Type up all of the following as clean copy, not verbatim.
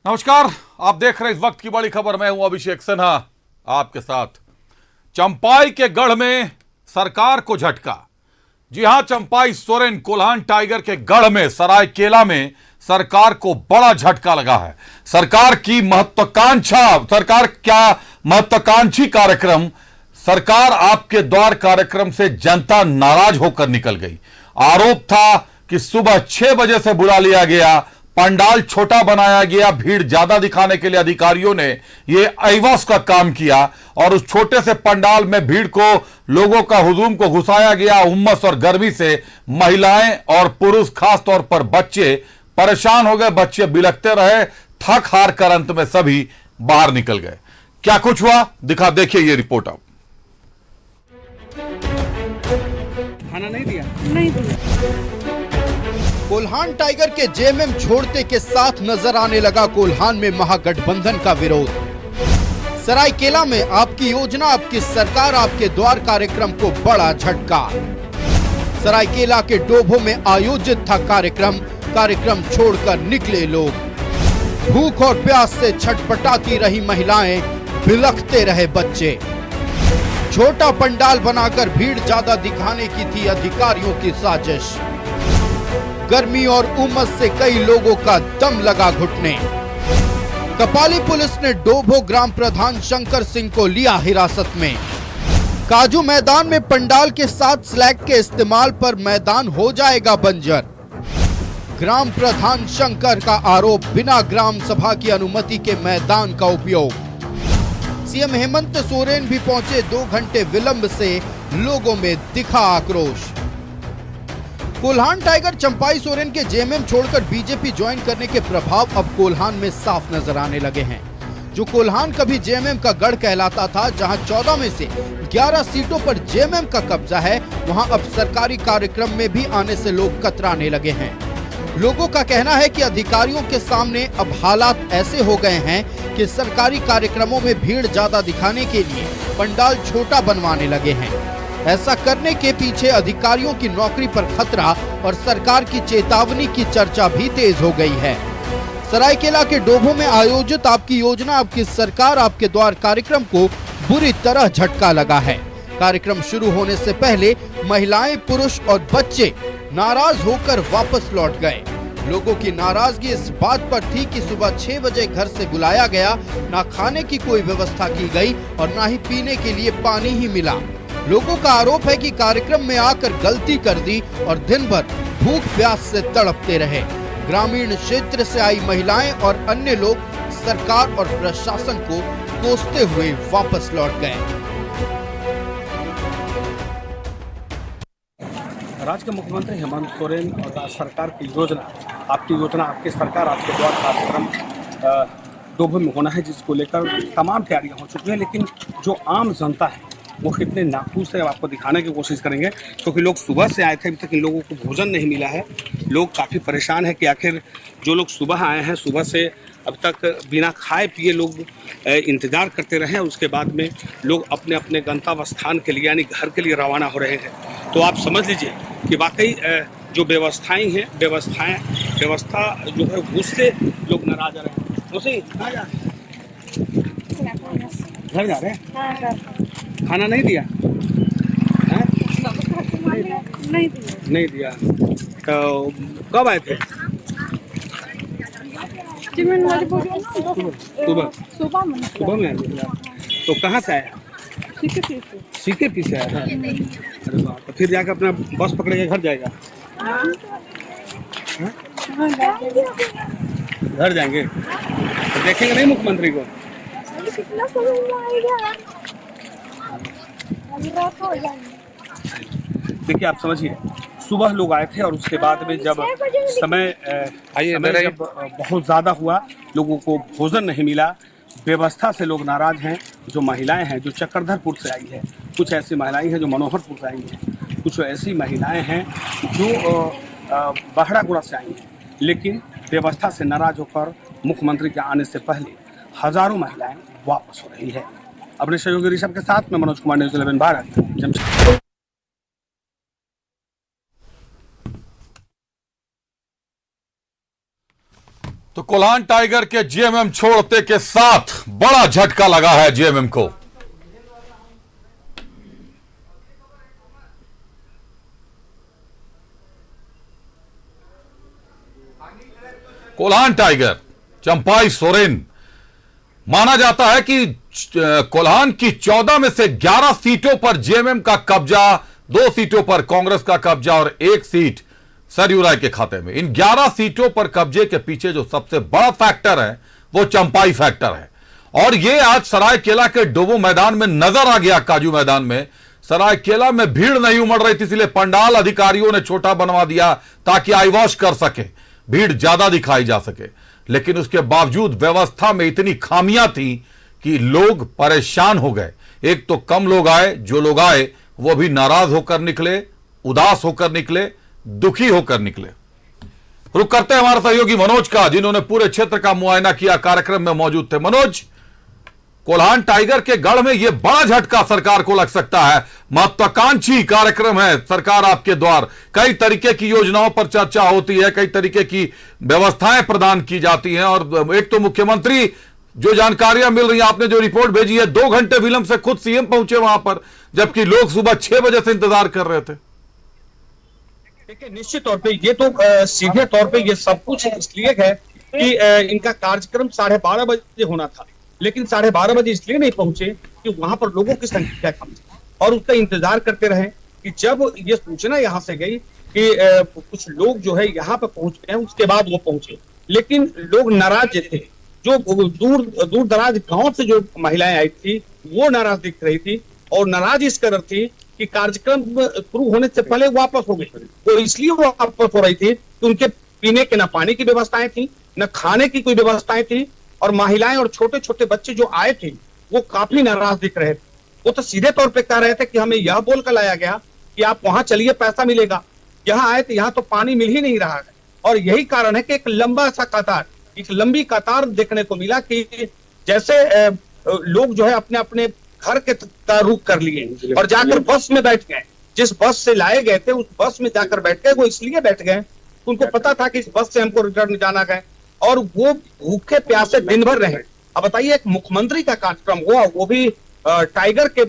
नमस्कार, आप देख रहे हैं इस वक्त की बड़ी खबर। मैं हूं अभिषेक सिन्हा आपके साथ। चंपाई के गढ़ में सरकार को झटका। जी हां, चंपाई सोरेन कोल्हान टाइगर के गढ़ में सरायकेला में सरकार को बड़ा झटका लगा है। सरकार की महत्वाकांक्षी कार्यक्रम सरकार आपके द्वार कार्यक्रम से जनता नाराज होकर निकल गई। आरोप था कि सुबह 6 बजे से बुला लिया गया, पंडाल छोटा बनाया गया, भीड़ ज्यादा दिखाने के लिए अधिकारियों ने यह अइवस का काम किया और उस छोटे से पंडाल में भीड़ को, लोगों का हुजूम को घुसाया गया। उमस और गर्मी से महिलाएं और पुरुष, खास तौर पर बच्चे परेशान हो गए। बच्चे बिलखते रहे, थक हार कर अंत में सभी बाहर निकल गए। क्या कुछ हुआ देखिए ये रिपोर्ट। आप खाना नहीं दिया? नहीं दिया। कोल्हान टाइगर के जेएमएम छोड़ते के साथ नजर आने लगा कोल्हान में महागठबंधन का विरोध। सरायकेला में आपकी योजना आपकी सरकार आपके द्वार कार्यक्रम को बड़ा झटका। सरायकेला के डोभो में आयोजित था कार्यक्रम छोड़कर निकले लोग। भूख और प्यास से छटपटाती रही महिलाएं, बिलखते रहे बच्चे। छोटा पंडाल बनाकर भीड़ ज्यादा दिखाने की थी अधिकारियों की साजिश। गर्मी और उमस से कई लोगों का दम लगा घुटने। कपाली पुलिस ने डोभो ग्राम प्रधान शंकर सिंह को लिया हिरासत में। काजू मैदान में पंडाल के साथ स्लैग के इस्तेमाल पर मैदान हो जाएगा बंजर। ग्राम प्रधान शंकर का आरोप, बिना ग्राम सभा की अनुमति के मैदान का उपयोग। सीएम हेमंत सोरेन भी पहुंचे, 2 घंटे विलंब से लोगों में दिखा आक्रोश। कोल्हान टाइगर चंपाई सोरेन के जेएमएम छोड़कर बीजेपी ज्वाइन करने के प्रभाव अब कोल्हान में साफ नजर आने लगे हैं। जो कोल्हान कभी जेएमएम का गढ़ कहलाता था, जहां 14 में से 11 सीटों पर जेएमएम का कब्जा है, वहां अब सरकारी कार्यक्रम में भी आने से लोग कतराने लगे हैं। लोगों का कहना है कि अधिकारियों के सामने अब हालात ऐसे हो गए हैं कि सरकारी कार्यक्रमों में भीड़ ज्यादा दिखाने के लिए पंडाल छोटा बनवाने लगे हैं। ऐसा करने के पीछे अधिकारियों की नौकरी पर खतरा और सरकार की चेतावनी की चर्चा भी तेज हो गई है। सरायकेला के डोभो में आयोजित आपकी योजना आपकी सरकार आपके द्वार कार्यक्रम को बुरी तरह झटका लगा है। कार्यक्रम शुरू होने से पहले महिलाएं, पुरुष और बच्चे नाराज होकर वापस लौट गए। लोगों की नाराजगी इस बात पर थी कि सुबह 6 बजे घर से बुलाया गया, ना खाने की कोई व्यवस्था की गई और ना ही पीने के लिए पानी ही मिला। लोगों का आरोप है कि कार्यक्रम में आकर गलती कर दी और दिन भर भूख प्यास से तड़पते रहे। ग्रामीण क्षेत्र से आई महिलाएं और अन्य लोग सरकार और प्रशासन को कोसते हुए वापस लौट गए। राज्य के मुख्यमंत्री हेमंत सोरेन और सरकार की योजना आपकी सरकार आपके द्वार कार्यक्रम डोभो में होना है, जिसको लेकर तमाम तैयारियां हो चुकी हैं। लेकिन जो आम जनता है वो कितने नाखुश है आपको दिखाने की कोशिश करेंगे, क्योंकि लोग सुबह से आए थे, अभी तक इन लोगों को भोजन नहीं मिला है। लोग काफ़ी परेशान है कि आखिर जो लोग सुबह आए हैं, सुबह से अब तक बिना खाए पिए लोग इंतज़ार करते रहे। उसके बाद में लोग अपने अपने गंतव्य स्थान के लिए यानी घर के लिए रवाना हो रहे हैं। तो आप समझ लीजिए कि वाकई जो व्यवस्था जो है उससे लोग नाराज आ रहे हैं। उसे कहाँ जा रहे हैं? घर जा रहे हैं? खाना नहीं दिया? नहीं दिया। तो कब आए थे? सुबह में आए थे। तो कहाँ से आया? सीके से आया। अरे वाह, तो फिर जाकर अपना बस पकड़ के घर जाएगा? घर जाएंगे तो देखेंगे नहीं मुख्यमंत्री को? देखिए, आप समझिए, सुबह लोग आए थे और उसके बाद में जब समय जब बहुत ज़्यादा हुआ, लोगों को भोजन नहीं मिला, व्यवस्था से लोग नाराज हैं। जो महिलाएं हैं जो चक्रधरपुर से आई है, कुछ ऐसी महिलाएं हैं जो मनोहरपुर से आई हैं, कुछ ऐसी महिलाएं हैं जो बहड़ागुड़ा से आई हैं। लेकिन व्यवस्था से नाराज होकर मुख्यमंत्री के आने से पहले हजारों महिलाएं वापस हो रही है। अपने सहयोगी ऋषभ के साथ में मनोज कुमार, न्यूज़ 11 भारत, जमशेदपुर। तो कोल्हान टाइगर के जीएमएम छोड़ते के साथ बड़ा झटका लगा है जीएमएम को। कोल्हान टाइगर चंपाई सोरेन, माना जाता है कि कोल्हान की 14 में से 11 सीटों पर जेएमएम का कब्जा, 2 सीटों पर कांग्रेस का कब्जा और 1 सीट सरयू राय के खाते में। इन 11 सीटों पर कब्जे के पीछे जो सबसे बड़ा फैक्टर है वो चंपाई फैक्टर है। और ये आज सरायकेला के डोबो मैदान में नजर आ गया। काजू मैदान में सरायकेला में भीड़ नहीं उमड़ रही थी, इसलिए पंडाल अधिकारियों ने छोटा बनवा दिया ताकि आईवॉश कर सके, भीड़ ज्यादा दिखाई जा सके। लेकिन उसके बावजूद व्यवस्था में इतनी खामियां थी कि लोग परेशान हो गए। एक तो कम लोग आए, जो लोग आए वो भी नाराज होकर निकले, उदास होकर निकले, दुखी होकर निकले। रुक करते हैं हमारे सहयोगी मनोज का, जिन्होंने पूरे क्षेत्र का मुआयना किया, कार्यक्रम में मौजूद थे। मनोज, कोल्हान टाइगर के गढ़ में यह बड़ा झटका सरकार को लग सकता है। महत्वाकांक्षी कार्यक्रम है सरकार आपके द्वार, कई तरीके की योजनाओं पर चर्चा होती है, कई तरीके की व्यवस्थाएं प्रदान की जाती हैं। और एक तो मुख्यमंत्री, जो जानकारियां मिल रही हैं, आपने जो रिपोर्ट भेजी है, 2 घंटे विलंब से खुद सीएम पहुंचे वहां पर, जबकि लोग सुबह 6 बजे से इंतजार कर रहे थे। देखिए, निश्चित तौर पे ये तो सीधे तौर पे ये सब कुछ इसलिए है कि इनका कार्यक्रम 12:30 बजे होना था, लेकिन 12:30 बजे इसलिए नहीं पहुंचे कि वहां पर लोगों की संख्या कम थी और उसका इंतजार करते रहे कि जब ये सूचना यहां से गई कि कुछ लोग जो है यहाँ पर पहुंच गए, उसके बाद वो पहुंचे। लेकिन लोग नाराज थे, जो दूर दराज गांव से जो महिलाएं आई थी वो नाराज दिख रही थी, और नाराज इस कदर थी कि कार्यक्रम शुरू होने से पहले वापस हो गई। वो इसलिए वापस हो रही थी कि उनके पीने के न पानी की व्यवस्थाएं थी, न खाने की कोई व्यवस्थाएं थी, और महिलाएं और छोटे छोटे बच्चे जो आए थे वो काफी नाराज दिख रहे थे। वो तो सीधे तौर पे कह रहे थे कि हमें यह बोलकर लाया गया कि आप वहां चलिए, पैसा मिलेगा। यहाँ आए तो यहाँ तो पानी मिल ही नहीं रहा है, और यही कारण है कि एक लंबा सा कतार, एक लंबी कतार देखने को मिला कि जैसे लोग जो है अपने अपने घर के रुख कर लिए और जाकर बस में बैठ गए। जिस बस से लाए गए थे उस बस में जाकर बैठ गए। वो इसलिए बैठ गए, उनको पता था कि इस बस से हमको रिटर्न जाना है, और वो भूखे प्यासे दिन भर रहे। अब बताइए, एक मुख्यमंत्री का कार्यक्रम हुआ, वो भी टाइगर के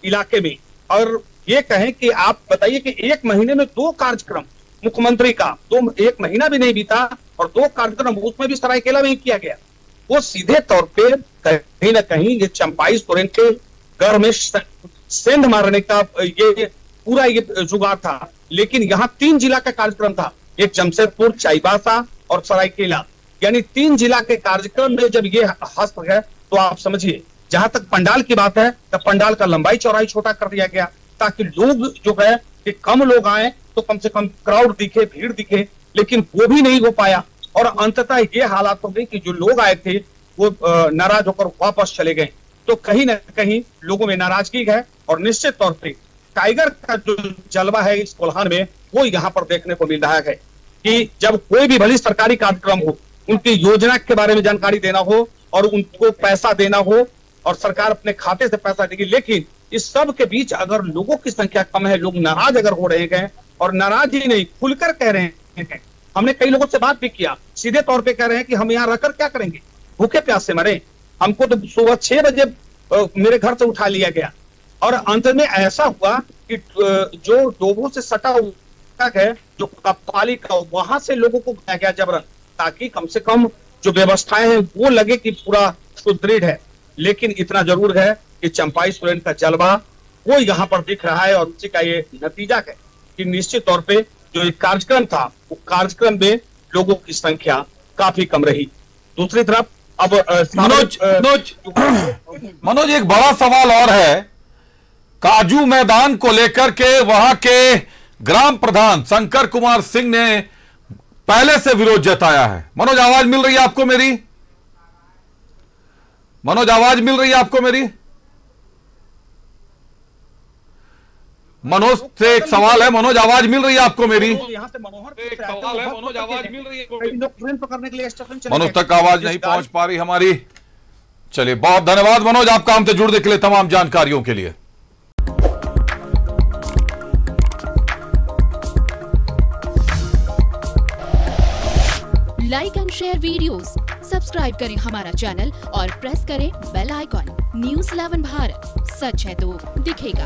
इलाके में, और ये कहें कि आप बताइए कि 1 महीने में 2 कार्यक्रम मुख्यमंत्री का, 1 महीना भी नहीं बीता और 2 कार्यक्रम, उसमें भी सरायकेला में ही किया गया। वो सीधे तौर पे कहीं ना कहीं ये चंपाई सोरेन के घर में सेंध मारने का ये पूरा ये जुगाड़ था। लेकिन यहाँ 3 जिला का कार्यक्रम था, एक जमशेदपुर, चाईबासा और सरायकेला, यानी 3 जिला के कार्यक्रम में जब ये हस्त है तो आप समझिए, जहां तक पंडाल की बात है तो पंडाल का लंबाई चौड़ाई छोटा कर दिया गया ताकि लोग जो है कि कम लोग आए तो कम से कम क्राउड दिखे, भीड़ दिखे, लेकिन वो भी नहीं हो पाया। और अंततः ये हालात हो गई कि जो लोग आए थे वो नाराज होकर वापस चले गए। तो कहीं ना कहीं लोगों में नाराजगी है, और निश्चित तौर पे टाइगर का जो जलवा है इस कोल्हान में वो यहाँ पर देखने को मिल रहा है कि जब कोई भी भली सरकारी कार्यक्रम हो, उनकी योजना के बारे में जानकारी देना हो और उनको पैसा देना हो, और सरकार अपने खाते से पैसा देगी, लेकिन इस सब के बीच अगर लोगों की संख्या कम है, लोग नाराज अगर हो रहे हैं, और नाराज ही नहीं खुलकर कह रहे हैं। हमने कई लोगों से बात भी किया, सीधे तौर पे कह रहे हैं कि हम यहाँ रहकर क्या करेंगे, भूखे प्यासे मरे। हमको तो सुबह 6 बजे मेरे घर से उठा लिया गया, और अंत में ऐसा हुआ कि जो डोबों से सटा हुआ है, जो कप्ताली का, वहां से लोगों को बुलाया गया जबरन, ताकि कम से कम जो व्यवस्थाएं हैं वो लगे कि पूरा सुदृढ़ है। लेकिन इतना जरूर है कि चंपाई सोरेन का जलवा वो यहाँ पर दिख रहा है, और उसी का ये नतीजा है कि निश्चित तौर पे जो एक कार्यक्रम था वो कार्यक्रम में लोगों की संख्या काफी कम रही। दूसरी तरफ अब मनोज एक बड़ा सवाल और है, काजू मैदान को लेकर के वहां के ग्राम प्रधान शंकर कुमार सिंह ने पहले से विरोध जताया है। मनोज, आवाज मिल रही है आपको मेरी? मनोज, आवाज मिल रही है आपको मेरी? मनोज से एक सवाल है। मनोज, आवाज मिल रही है आपको मेरी? यहाँ से मनोहर एक सवाल है। मनोज, आवाज मिल रही है? ट्रेन पकड़ने के लिए स्टेशन चले मनोज तक आवाज नहीं पहुंच पा रही हमारी। चलिए, बहुत धन्यवाद मनोज, आपका हमसे जुड़ने के लिए, तमाम जानकारियों के लिए। Like and share videos, subscribe करें हमारा चैनल और प्रेस करें बेल आइकॉन। News 11 भारत, सच है तो दिखेगा।